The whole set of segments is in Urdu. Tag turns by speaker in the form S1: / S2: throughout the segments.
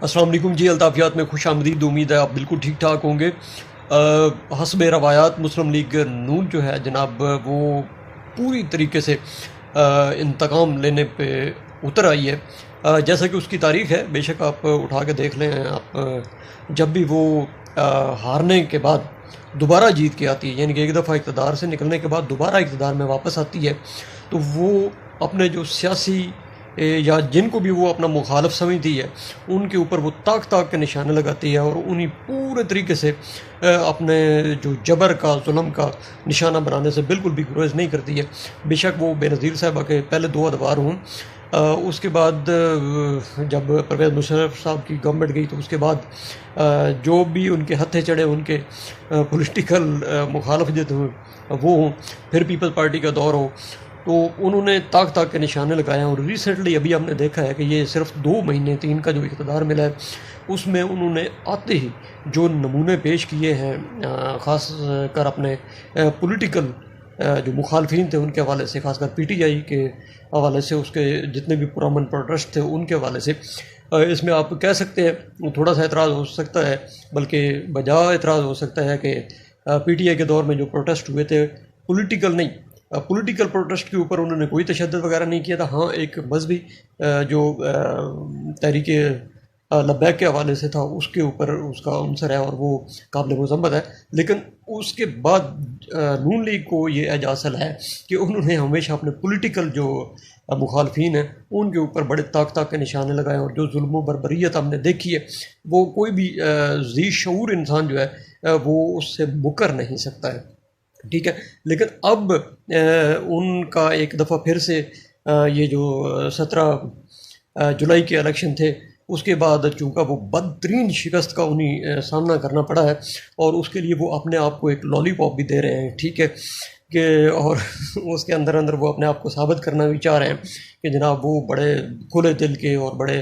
S1: السلام علیکم جی، الطافیات میں خوش آمدید. امید ہے آپ بالکل ٹھیک ٹھاک ہوں گے. حسب روایات مسلم لیگ نون جو ہے جناب وہ پوری طریقے سے انتقام لینے پہ اتر آئی ہے. جیسا کہ اس کی تاریخ ہے، بے شک آپ اٹھا کے دیکھ لیں. آپ جب بھی وہ ہارنے کے بعد دوبارہ جیت کے آتی ہے، یعنی کہ ایک دفعہ اقتدار سے نکلنے کے بعد دوبارہ اقتدار میں واپس آتی ہے، تو وہ اپنے جو سیاسی یا جن کو بھی وہ اپنا مخالف سمجھتی ہے ان کے اوپر وہ طاق طاق کے نشانے لگاتی ہے اور انہیں پورے طریقے سے اپنے جو جبر کا ظلم کا نشانہ بنانے سے بالکل بھی گریز نہیں کرتی ہے. بے شک وہ بے نظیر صاحبہ کے پہلے دو ادوار ہوں. اس کے بعد جب پرویز مشرف صاحب کی گورنمنٹ گئی تو اس کے بعد جو بھی ان کے ہتھے چڑھے ان کے پولیٹیکل مخالف جو وہ ہوں، پھر پیپلز پارٹی کا دور ہو، تو انہوں نے طاق طاق کے نشانے لگائے ہیں. اور ریسنٹلی ابھی ہم نے دیکھا ہے کہ یہ صرف 2 مہینے 3 کا جو اقتدار ملا ہے اس میں انہوں نے آتے ہی جو نمونے پیش کیے ہیں، خاص کر اپنے پولیٹیکل جو مخالفین تھے ان کے حوالے سے، خاص کر پی ٹی آئی کے حوالے سے، اس کے جتنے بھی پرامن پروٹیسٹ تھے ان کے حوالے سے، اس میں آپ کہہ سکتے ہیں تھوڑا سا اعتراض ہو سکتا ہے، بلکہ بجائے اعتراض ہو سکتا ہے کہ پی ٹی آئی کے دور میں جو پروٹیسٹ ہوئے تھے پولیٹیکل نہیں، پولیٹیکل پروٹیسٹ کے اوپر انہوں نے کوئی تشدد وغیرہ نہیں کیا تھا. ہاں، ایک مذہبی جو تحریک لبیک کے حوالے سے تھا اس کے اوپر اس کا عنصر ہے اور وہ قابل مذمت ہے. لیکن اس کے بعد نون لیگ کو یہ اعزاز حاصل ہے کہ انہوں نے ہمیشہ اپنے پولیٹیکل جو مخالفین ہیں ان کے اوپر بڑے طاق طاق کے نشانے لگائے، اور جو ظلم و بربریت ہم نے دیکھی ہے وہ کوئی بھی ذی شعور انسان جو ہے وہ اس سے مکر نہیں سکتا ہے. ٹھیک ہے، لیکن اب ان کا ایک دفعہ پھر سے یہ جو 17 جولائی کے الیکشن تھے اس کے بعد چونکہ وہ بدترین شکست کا انہیں سامنا کرنا پڑا ہے، اور اس کے لیے وہ اپنے آپ کو ایک لالی پاپ بھی دے رہے ہیں. ٹھیک ہے کہ اور اس کے اندر اندر وہ اپنے آپ کو ثابت کرنا بھی چاہ رہے ہیں کہ جناب وہ بڑے کھلے دل کے اور بڑے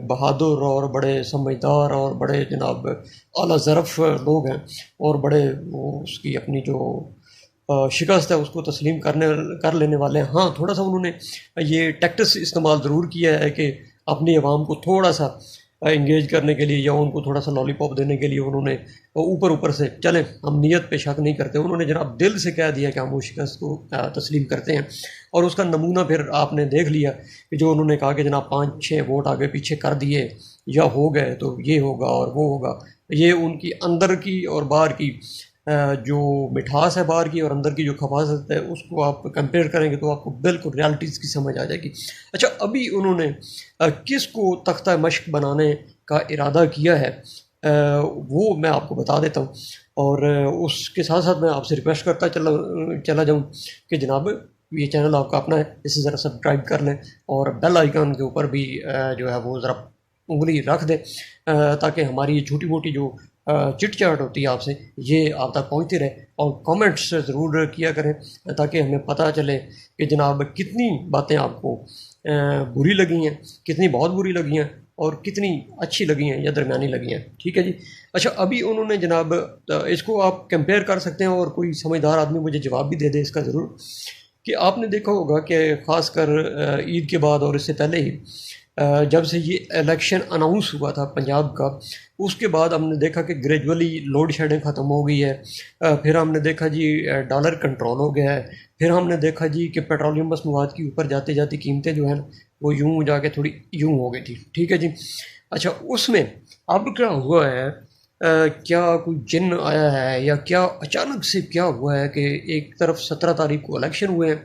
S1: بہادر اور بڑے سمجھدار اور بڑے جناب اعلیٰ ظرف لوگ ہیں، اور بڑے اس کی اپنی جو شکست ہے اس کو تسلیم کر لینے والے ہیں. ہاں، تھوڑا سا انہوں نے یہ ٹیکٹس استعمال ضرور کیا ہے کہ اپنی عوام کو تھوڑا سا انگیج کرنے کے لیے یا ان کو تھوڑا سا لالی پاپ دینے کے لیے انہوں نے اوپر سے چلیں ہم نیت پہ شک نہیں کرتے، انہوں نے جناب دل سے کہہ دیا کہ ہم وہ شکست کو تسلیم کرتے ہیں. اور اس کا نمونہ پھر آپ نے دیکھ لیا کہ جو انہوں نے کہا کہ جناب 5-6 ووٹ آگے پیچھے کر دیے یا ہو گئے تو یہ ہوگا اور وہ ہوگا. یہ ان کی اندر کی اور باہر کی جو مٹھاس ہے باہر کی اور اندر کی جو خباثت ہے اس کو آپ کمپیئر کریں گے تو آپ کو بالکل ریالٹیز کی سمجھ آ جائے گی. اچھا، ابھی انہوں نے کس کو تختہ مشق بنانے کا ارادہ کیا ہے وہ میں آپ کو بتا دیتا ہوں، اور اس کے ساتھ ساتھ میں آپ سے ریکویسٹ کرتا چلا جاؤں کہ جناب یہ چینل آپ کا اپنا ہے، اسے ذرا سبسکرائب کر لیں اور بیل آئیکن کے اوپر بھی جو ہے وہ ذرا انگلی رکھ دیں تاکہ ہماری یہ چھوٹی موٹی جو چٹ چاٹ ہوتی ہے آپ سے یہ آپ تک پہنچتی رہے. اور کامنٹس ضرور کیا کریں تاکہ ہمیں پتہ چلے کہ جناب کتنی باتیں آپ کو بری لگی ہیں، کتنی بہت بری لگی ہیں اور کتنی اچھی لگی ہیں یا درمیانی لگی ہیں. ٹھیک ہے جی. اچھا، ابھی انہوں نے جناب اس کو آپ کمپیئر کر سکتے ہیں اور کوئی سمجھدار آدمی مجھے جواب بھی دے دے اس کا ضرور، کہ آپ نے دیکھا ہوگا کہ خاص کر عید کے بعد اور اس سے پہلے ہی جب سے یہ الیکشن اناؤنس ہوا تھا پنجاب کا، اس کے بعد ہم نے دیکھا کہ گریجولی لوڈ شیڈنگ ختم ہو گئی ہے. پھر ہم نے دیکھا جی ڈالر کنٹرول ہو گیا ہے. پھر ہم نے دیکھا جی کہ پیٹرولیم مصنوعات کی اوپر جاتے جاتی قیمتیں جو ہیں وہ یوں جا کے تھوڑی یوں ہو گئی تھی. ٹھیک ہے جی. اچھا، اس میں اب کیا ہوا ہے، کیا کوئی جن آیا ہے یا کیا اچانک سے کیا ہوا ہے کہ ایک طرف 17 تاریخ کو الیکشن ہوئے ہیں،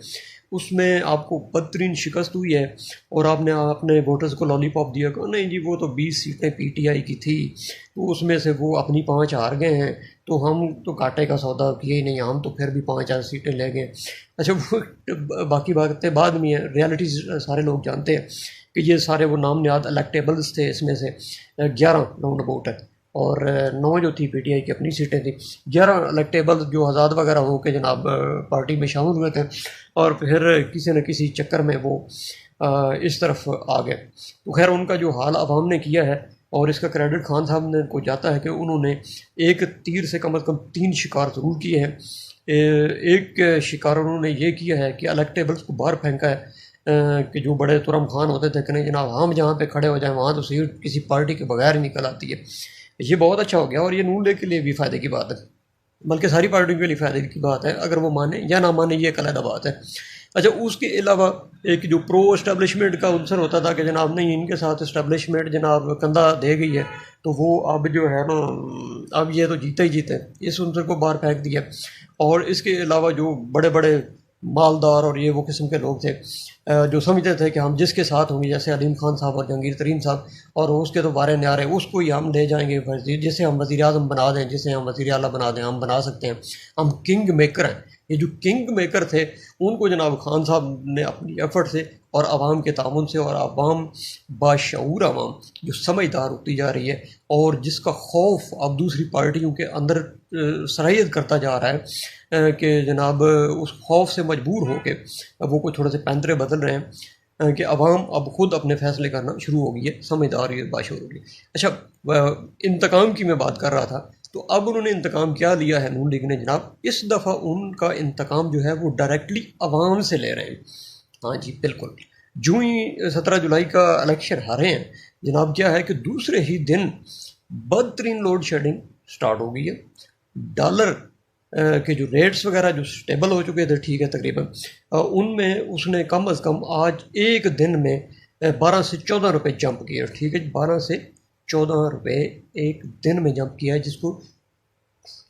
S1: اس میں آپ کو بدترین شکست ہوئی ہے اور آپ نے اپنے ووٹرز کو لالی پاپ دیا کہ نہیں جی وہ تو 20 سیٹیں پی ٹی آئی کی تھی تو اس میں سے وہ اپنی 5 ہار گئے ہیں تو ہم تو گھاٹے کا سودا کیے ہی نہیں، ہم تو پھر بھی 5 سیٹیں لے گئے. اچھا، وہ باقی باتیں بعد میں ہیں، ریالٹیز سارے لوگ جانتے ہیں کہ یہ سارے وہ نام نہاد الیکٹیبلز تھے. اس میں سے 11 نان ووٹ ہے اور 9 جو تھی پی ٹی آئی کی اپنی سیٹیں تھیں. 11 الیکٹیبل جو آزاد وغیرہ ہو کے جناب پارٹی میں شامل ہوئے تھے اور پھر کسی نہ کسی چکر میں وہ اس طرف آ گئے. تو خیر ان کا جو حال عوام نے کیا ہے، اور اس کا کریڈٹ خان صاحب نے کو جاتا ہے کہ انہوں نے ایک تیر سے کم از کم 3 شکار ضرور کیے ہیں. ایک شکار انہوں نے یہ کیا ہے کہ الیکٹیبلز کو باہر پھینکا ہے کہ جو بڑے ترم خان ہوتے تھے کہ نہیں جناب ہم جہاں پہ کھڑے ہو جائیں وہاں تو سیٹ کسی پارٹی کے بغیر ہی نکل آتی ہے. یہ بہت اچھا ہو گیا اور یہ نون لیگ کے لیے بھی فائدے کی بات ہے، بلکہ ساری پارٹیوں کے لیے فائدے کی بات ہے، اگر وہ مانیں یا نہ مانیں یہ ایک علیحدہ بات ہے. اچھا اس کے علاوہ ایک جو پرو اسٹیبلشمنٹ کا عنصر ہوتا تھا کہ جناب نہیں ان کے ساتھ اسٹیبلشمنٹ جناب کندھا دے گئی ہے تو وہ اب جو ہے نا اب یہ تو جیتے ہی جیتے، اس عنصر کو باہر پھینک دیا. اور اس کے علاوہ جو بڑے بڑے مالدار اور یہ وہ قسم کے لوگ تھے جو سمجھتے تھے کہ ہم جس کے ساتھ ہوں گے، جیسے علیم خان صاحب اور جہانگیر ترین صاحب، اور اس کے تو بارے نیارے اس کو ہی ہم لے جائیں گے جسے ہم وزیر اعظم بنا دیں، جسے ہم وزیر اعلیٰ بنا دیں، ہم بنا سکتے ہیں، ہم کنگ میکر ہیں. یہ جو کنگ میکر تھے ان کو جناب خان صاحب نے اپنی ایفرٹ سے اور عوام کے تعاون سے، اور عوام باشعور عوام جو سمجھدار ہوتی جا رہی ہے اور جس کا خوف اب دوسری پارٹیوں کے اندر سرایت کرتا جا رہا ہے کہ جناب اس خوف سے مجبور ہو کے اب وہ کوئی تھوڑے سے پینترے بدل رہے ہیں کہ عوام اب خود اپنے فیصلے کرنا شروع ہو گئی ہے، سمجھدار اور باشعور ہو گئی. اچھا انتقام کی میں بات کر رہا تھا، تو اب انہوں نے انتقام کیا لیا ہے نون لیگ نے جناب، اس دفعہ ان کا انتقام جو ہے وہ ڈائریکٹلی عوام سے لے رہے ہیں. ہاں جی بالکل، جو ہی 17 جولائی کا الیکشن ہارے ہیں جناب کیا ہے کہ دوسرے ہی دن بدترین لوڈ شیڈنگ سٹارٹ ہو گئی ہے. ڈالر کے جو ریٹس وغیرہ جو سٹیبل ہو چکے تھے ٹھیک ہے تقریباً، ان میں اس نے کم از کم آج ایک دن میں 12 سے 14 روپے جمپ کیا، ٹھیک ہے 12 سے 14 روپے ایک دن میں جمپ کیا ہے جس کو،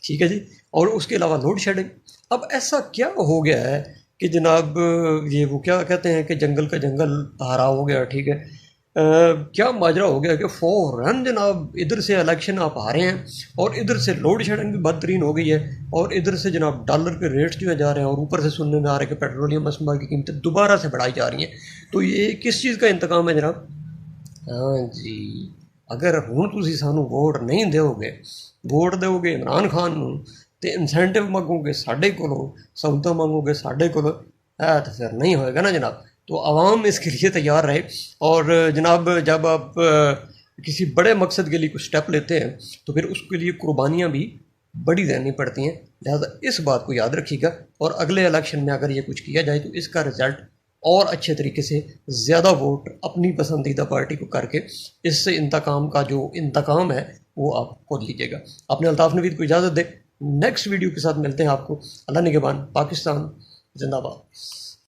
S1: ٹھیک ہے جی. اور اس کے علاوہ لوڈ شیڈنگ. اب ایسا کیا ہو گیا ہے کہ جناب یہ وہ کیا کہتے ہیں کہ جنگل کا جنگل ہرا ہو گیا، ٹھیک ہے کیا ماجرا ہو گیا کہ فوراً جناب ادھر سے الیکشن آپ ہارے ہیں اور ادھر سے لوڈ شیڈنگ بھی بدترین ہو گئی ہے، اور ادھر سے جناب ڈالر کے ریٹس جو ہے جا رہے ہیں، اور اوپر سے سننے میں آ رہا ہے کہ پیٹرولیم مسمہ کی قیمتیں دوبارہ سے بڑھائی جا رہی ہیں. تو یہ کس چیز کا انتقام ہے جناب؟ ہاں جی اگر ہوں تسی سانو ووٹ نہیں دیو گے، ووٹ دیو گے عمران خان نو تے انسینٹیو منگو گے ساڈے کولوں، سہولتاں منگو گے ساڈے کولوں، تو پھر نہیں ہوئے گا نا جناب. تو عوام اس کے لیے تیار رہے، اور جناب جب آپ کسی بڑے مقصد کے لیے کچھ سٹیپ لیتے ہیں تو پھر اس کے لیے قربانیاں بھی بڑی دینی پڑتی ہیں. لہذا اس بات کو یاد رکھیے گا، اور اگلے الیکشن میں اگر یہ کچھ کیا جائے تو اس کا رزلٹ اور اچھے طریقے سے زیادہ ووٹ اپنی پسندیدہ پارٹی کو کر کے اس سے انتقام کا جو انتقام ہے وہ آپ خود لیجیے گا. اپنے الطاف نوید کو اجازت دے، نیکسٹ ویڈیو کے ساتھ ملتے ہیں آپ کو. اللہ نگہبان. پاکستان زندہ باد.